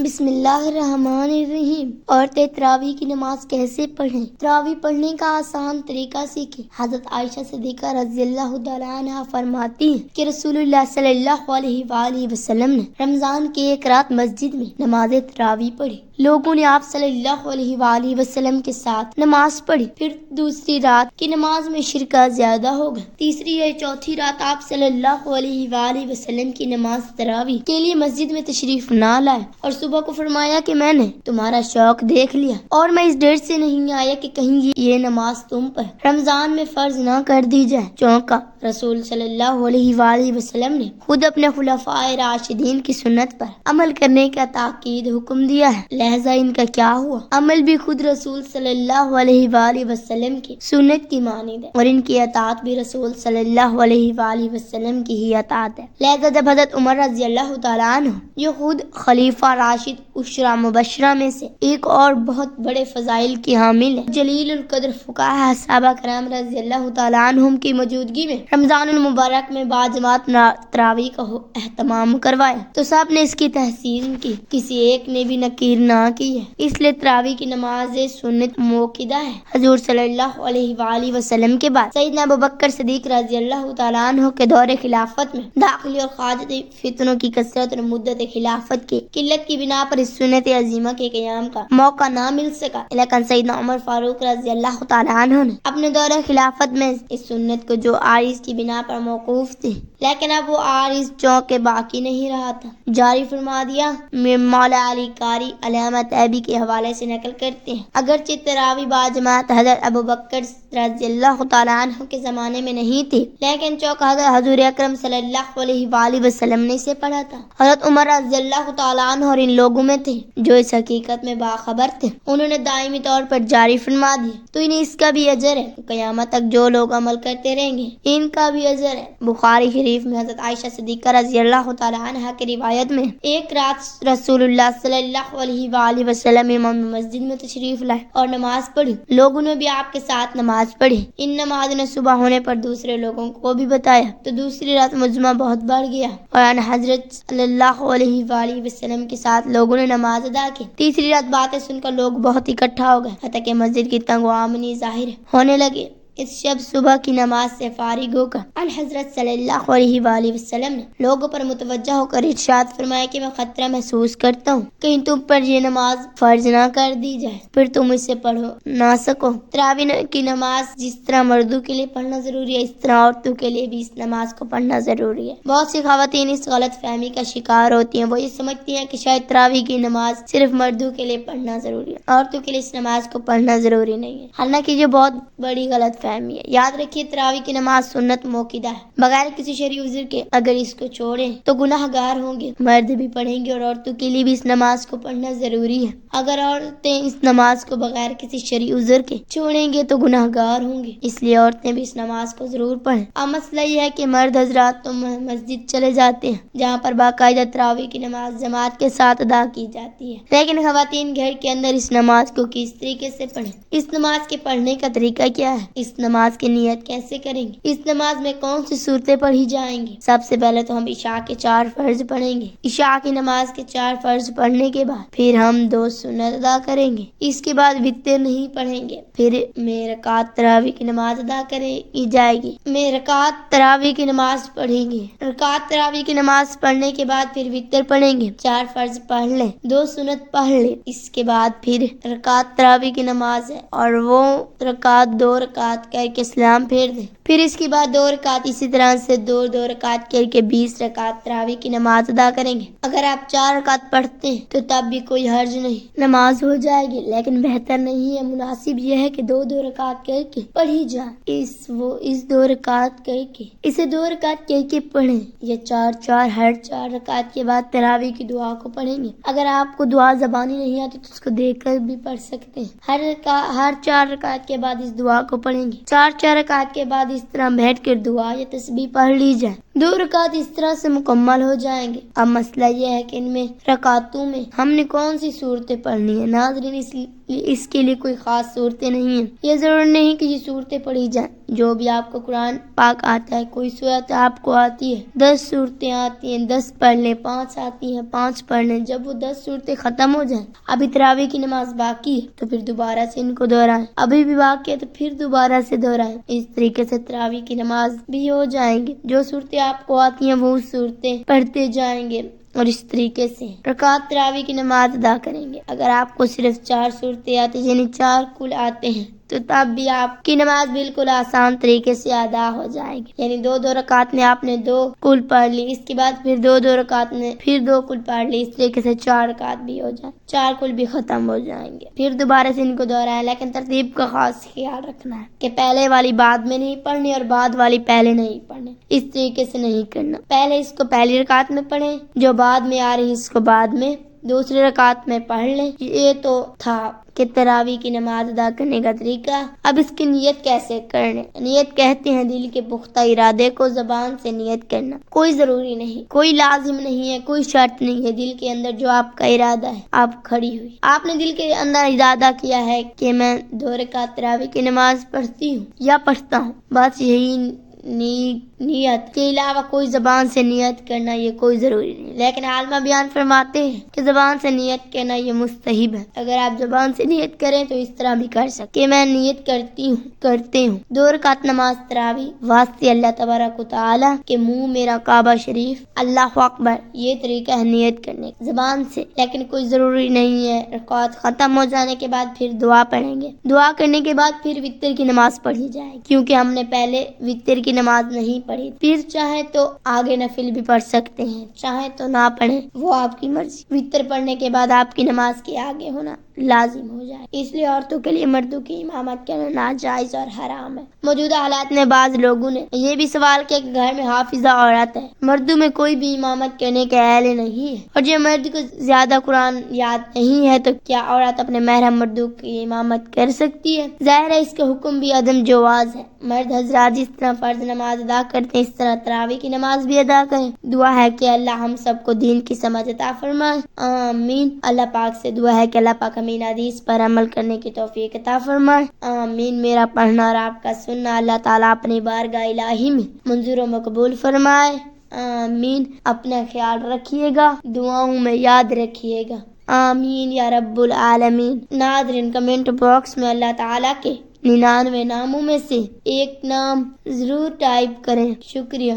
بسم اللہ الرحمن الرحیم۔ عورتیں تراویح کی نماز کیسے پڑھیں؟ تراویح پڑھنے کا آسان طریقہ سیکھیں۔ حضرت عائشہ صدیقہ رضی اللہ تعالیٰ عنہا فرماتی ہیں کہ رسول اللہ صلی اللہ علیہ وآلہ وسلم نے رمضان کی ایک رات مسجد میں نماز تراویح پڑھی۔ لوگوں نے آپ صلی اللہ علیہ وآلہ وسلم کے ساتھ نماز پڑھی۔ پھر دوسری رات کی نماز میں شرکت زیادہ ہو گئی۔ تیسری یا چوتھی رات آپ صلی اللہ علیہ وآلہ وسلم کی نماز تراویح کے لیے مسجد میں تشریف نہ لائے اور صبح کو فرمایا کہ میں نے تمہارا شوق دیکھ لیا اور میں اس ڈر سے نہیں آیا کہ کہیں یہ نماز تم پر رمضان میں فرض نہ کر دی جائے۔ چونکہ رسول صلی اللہ علیہ وآلہ وسلم نے خود اپنے خلفائے راشدین کی سنت پر عمل کرنے کا تاکید حکم دیا ہے، لہذا ان کا کیا ہوا؟ عمل بھی خود رسول صلی اللہ علیہ وآلہ وسلم کی سنت کی مانند ہے اور ان کی اطاعت بھی رسول صلی اللہ علیہ وآلہ وسلم کی ہی اطاعت ہے۔ لہذا جب حضرت عمر رضی اللہ تعالیٰ عنہ جو خود خلیفہ راشد عشرہ مبشرہ میں سے ایک اور بہت بڑے فضائل کی حامل ہے، جلیل القدر فقہاء صحابہ کرام رضی اللہ تعالیٰ عنہم کی موجودگی میں رمضان المبارک میں باجماعت تراویح کا اہتمام کروایا تو سب نے اس کی تحسین کی، کسی ایک نے بھی نکیر نہ کی ہے۔ اس لیے تراویح کی نماز سنت موقدہ ہے۔ حضور صلی اللہ علیہ وآلہ وسلم کے بعد سیدنا ابوبکر صدیق رضی اللہ تعالیٰ عنہ کے دور خلافت میں داخلی اور خارجی فتنوں کی کثرت اور مدت خلافت کی قلت کی بنا پر اس سنت عظیمہ کے قیام کا موقع نہ مل سکا، لیکن سیدنا عمر فاروق رضی اللہ تعالیٰ عنہ نے اپنے دور خلافت میں اس سنت کو جو عارض کی بنا پر موقوف تھی لیکن اب وہ عارض چونکہ باقی نہیں رہا تھا جاری فرما دیا۔ مولا علی قاری علامہ طیبی کے حوالے سے نقل کرتے ہیں، اگرچہ تراویح باجماعت حضرت ابوبکر رضی اللہ تعالیٰ عنہ کے زمانے میں نہیں تھی لیکن چونکہ حضور اکرم صلی اللہ علیہ وآلہ وسلم نے اسے پڑھا تھا۔ حضرت عمر رضی اللہ تعالیٰ عنہ اور ان لوگوں میں تھے جو اس حقیقت میں باخبر تھے، انہوں نے دائمی طور پر جاری فرما دیا تو انہیں اس کا بھی اجر ہے، قیامت تک جو لوگ عمل کرتے رہیں گے ان کا بھی اجر ہے۔ بخاری شریف میں حضرت عائشہ صدیقہ رضی اللہ تعالیٰ عنہا کی روایت میں ایک رات رسول اللہ صلی اللہ علیہ وآلہ وسلم امام مسجد میں تشریف لائے اور نماز پڑھی، لوگوں نے بھی آپ کے ساتھ نماز پڑھی۔ ان نماز نے صبح ہونے پر دوسرے لوگوں کو بھی بتایا تو دوسری رات مجمع بہت بڑھ گیا اور حضرت صلی اللہ علیہ وآلہ وسلم کے ساتھ لوگوں نے نماز ادا کی۔ تیسری رات باتیں سن کر لوگ بہت اکٹھا ہو گئے حتیٰ کہ مسجد کی تنگ و آمنی ظاہر ہونے لگے۔ اس شب صبح کی نماز سے فارغ ہو کر الحضرت صلی اللہ علیہ وآلہ وسلم نے لوگوں پر متوجہ ہو کر ارشاد فرمایا کہ میں خطرہ محسوس کرتا ہوں کہیں تم پر یہ نماز فرض نہ کر دی جائے پھر تم اسے پڑھ نہ سکو۔ تراویح کی نماز جس طرح مردوں کے لیے پڑھنا ضروری ہے اس طرح عورتوں کے لیے بھی اس نماز کو پڑھنا ضروری ہے۔ بہت سی خواتین اس غلط فہمی کا شکار ہوتی ہیں، وہ یہ سمجھتی ہیں کہ شاید تراویح کی نماز صرف مردوں کے لیے پڑھنا ضروری ہے، عورتوں کے لیے اس نماز کو پڑھنا ضروری نہیں ہے، حالانکہ یہ بہت بڑی غلط فہمی ہے۔ یاد رکھیے تراویح کی نماز سنت موقدہ ہے، بغیر کسی شرعی عذر کے اگر اس کو چھوڑیں تو گناہ گار ہوں گے۔ مرد بھی پڑھیں گے اور عورتوں کے لیے بھی اس نماز کو پڑھنا ضروری ہے۔ اگر عورتیں اس نماز کو بغیر کسی شرعی عذر کے چھوڑیں گے تو گناہ گار ہوں گے، اس لیے عورتیں بھی اس نماز کو ضرور پڑھیں۔ اب مسئلہ یہ ہے کہ مرد حضرات تو مسجد چلے جاتے ہیں جہاں پر باقاعدہ تراویح کی نماز جماعت کے ساتھ ادا کی جاتی ہے، لیکن خواتین گھر کے اندر اس نماز کو کس طریقے سے پڑھیں؟ اس نماز کے پڑھنے کا طریقہ کیا ہے؟ اس نماز کی نیت کیسے کریں گے؟ اس نماز میں کون سی صورتیں پڑھی جائیں گی؟ سب سے پہلے تو ہم عشاء کے 4 فرض پڑھیں گے۔ عشاء کی نماز کے 4 فرض پڑھنے کے بعد پھر ہم 2 سنت ادا کریں گے، اس کے بعد وتر نہیں پڑھیں گے، پھر میں رکعت تراویح کی نماز ادا کی جائے گی، میں رکعت تراویح کی نماز پڑھیں گے، رکعت تراویح کی نماز پڑھنے کے بعد پھر وتر پڑھیں گے، 4 فرض پڑھ لیں، 2 سنت پڑھ لیں، اس کے بعد پھر رکعت تراویح کی نماز ہے اور وہ رکعت 2 رکعت کر کے سلام پھیر دیں، پھر اس کے بعد 2 رکعت اسی طرح سے 2 رکعت کر کے 20 رکعت تراویح کی نماز ادا کریں گے۔ اگر آپ 4 رکعت پڑھتے ہیں تو تب بھی کوئی حرج نہیں، نماز ہو جائے گی، لیکن بہتر نہیں ہے، مناسب یہ ہے کہ 2 رکعت کر کے پڑھی جائے۔ اس 2 رکعت کر کے اسے 2 رکعت کر کے پڑھیں یا 4 ہر 4 رکعت کے بعد تراویح کی دعا کو پڑھیں گے۔ اگر آپ کو دعا زبانی نہیں آتی تو اس کو دیکھ کر بھی پڑھ سکتے ہیں۔ ہر 4 رکعت کے بعد اس دعا کو پڑھیں گے، 4 رکعت کے بعد اس طرح بیٹھ کر دعا یا تسبیح پڑھ لی جائے۔ 2 رکعت اس طرح سے مکمل ہو جائیں گے۔ اب مسئلہ یہ ہے کہ ان میں رکعتوں میں ہم نے کون سی صورتیں پڑھنی ہیں۔ ناظرین اس کے لیے کوئی خاص صورتیں نہیں ہیں، یہ ضرور نہیں کہ یہ صورتیں پڑھی جائیں، جو بھی آپ کو قرآن پاک آتا ہے، کوئی صورت آپ کو آتی ہے 10 صورتیں آتی ہیں 10 پڑھ لیں، 5 آتی ہیں 5 پڑھ لیں، جب وہ 10 صورتیں ختم ہو جائیں، ابھی تراویح کی نماز باقی ہے تو پھر دوبارہ سے ان کو دہرائیں، ابھی بھی باقی ہے تو پھر دوبارہ سے دہرائیں۔ اس طریقے سے تراویح کی نماز بھی ہو جائیں گے، جو صورتیں آپ کو آتی ہیں وہ صورتیں پڑھتے جائیں گے اور اس طریقے سے رکعت تراویح کی نماز ادا کریں گے۔ اگر آپ کو صرف 4 صورتیں آتی یعنی 4 کل آتے ہیں تو تب بھی آپ کی نماز بالکل آسان طریقے سے ادا ہو جائے گی، یعنی 2 رکعت میں آپ نے 2 کل پڑھ لی، اس کے بعد پھر 2 رکعت میں پھر 2 کل پڑھ لی، اس طریقے سے 4 رکعت بھی ہو جائیں، 4 کل بھی ختم ہو جائیں گے، پھر دوبارہ سے ان کو دہرائیں، لیکن ترتیب کا خاص خیال رکھنا ہے کہ پہلے والی بعد میں نہیں پڑھنی اور بعد والی پہلے نہیں پڑھنی، اس طریقے سے نہیں کرنا، پہلے اس کو پہلی رکعت میں پڑھیں، جو بعد میں آ رہی اس کو بعد میں دوسری رکعت میں پڑھ لیں۔ یہ تو تھا کہ تراویح کی نماز ادا کرنے کا طریقہ۔ اب اس کی نیت کیسے کرنے؟ نیت کہتے ہیں دل کے پختہ ارادے کو زبان سے نیت کرنا، کوئی ضروری نہیں، کوئی لازم نہیں ہے، کوئی شرط نہیں ہے، دل کے اندر جو آپ کا ارادہ ہے، آپ کھڑی ہوئی، آپ نے دل کے اندر ارادہ کیا ہے کہ میں 2 رکعت تراویح کی نماز پڑھتی ہوں یا پڑھتا ہوں، بس یہی نیت کے علاوہ کوئی زبان سے نیت کرنا یہ کوئی ضروری نہیں، لیکن عالمہ بیان فرماتے ہیں کہ زبان سے نیت کرنا یہ مستحب ہے۔ اگر آپ زبان سے نیت کریں تو اس طرح بھی کر سکتے کہ میں نیت کرتے ہوں 2 رکعت نماز تراویح واسطے اللہ تبارک و تعالی کے منہ میرا کعبہ شریف، اللہ اکبر، یہ طریقہ ہے نیت کرنے زبان سے، لیکن کوئی ضروری نہیں ہے۔ رکعت ختم ہو جانے کے بعد پھر دعا پڑھیں گے، دعا کرنے کے بعد پھر وتر کی نماز پڑھی جائے گی، کیونکہ ہم نے پہلے وتر کی نماز نہیں پڑھی، پھر چاہے تو آگے نفل بھی پڑھ سکتے ہیں، چاہے تو نہ پڑھیں، وہ آپ کی مرضی۔ وتر پڑھنے کے بعد آپ کی نماز کے آگے ہونا لازم ہو جائے، اس لیے عورتوں کے لیے مردوں کی امامت کرنا ناجائز اور حرام ہے۔ موجودہ حالات میں بعض لوگوں نے یہ بھی سوال کیا کہ گھر میں حافظہ عورت ہے، مردوں میں کوئی بھی امامت کرنے کے اہل نہیں ہے، اور جب مرد کو زیادہ قرآن یاد نہیں ہے تو کیا عورت اپنے محرم مردوں کی امامت کر سکتی ہے؟ ظاہر ہے اس کا حکم بھی عدم جواز ہے۔ مرد حضرات جس طرح فرض نماز ادا کرتے ہیں اس طرح تراویح کی نماز بھی ادا کریں۔ دعا ہے کہ اللہ ہم سب کو دین کی سمجھ عطا فرمائے، آمین۔ اللہ پاک سے دعا ہے کہ اللہ پاک ہمیں حدیث پر عمل کرنے کی توفیق عطا فرمائے، آمین۔ میرا پڑھنا اور آپ کا سننا اللہ تعالیٰ اپنی بارگاہ الہی میں منظور و مقبول فرمائے، آمین۔ اپنا خیال رکھیے گا، دعاؤں میں یاد رکھیے گا، آمین یا رب العالمین۔ ناظرین کمنٹ باکس میں اللہ تعالیٰ کے 99 ناموں میں سے ایک نام ضرور ٹائپ کریں، شکریہ۔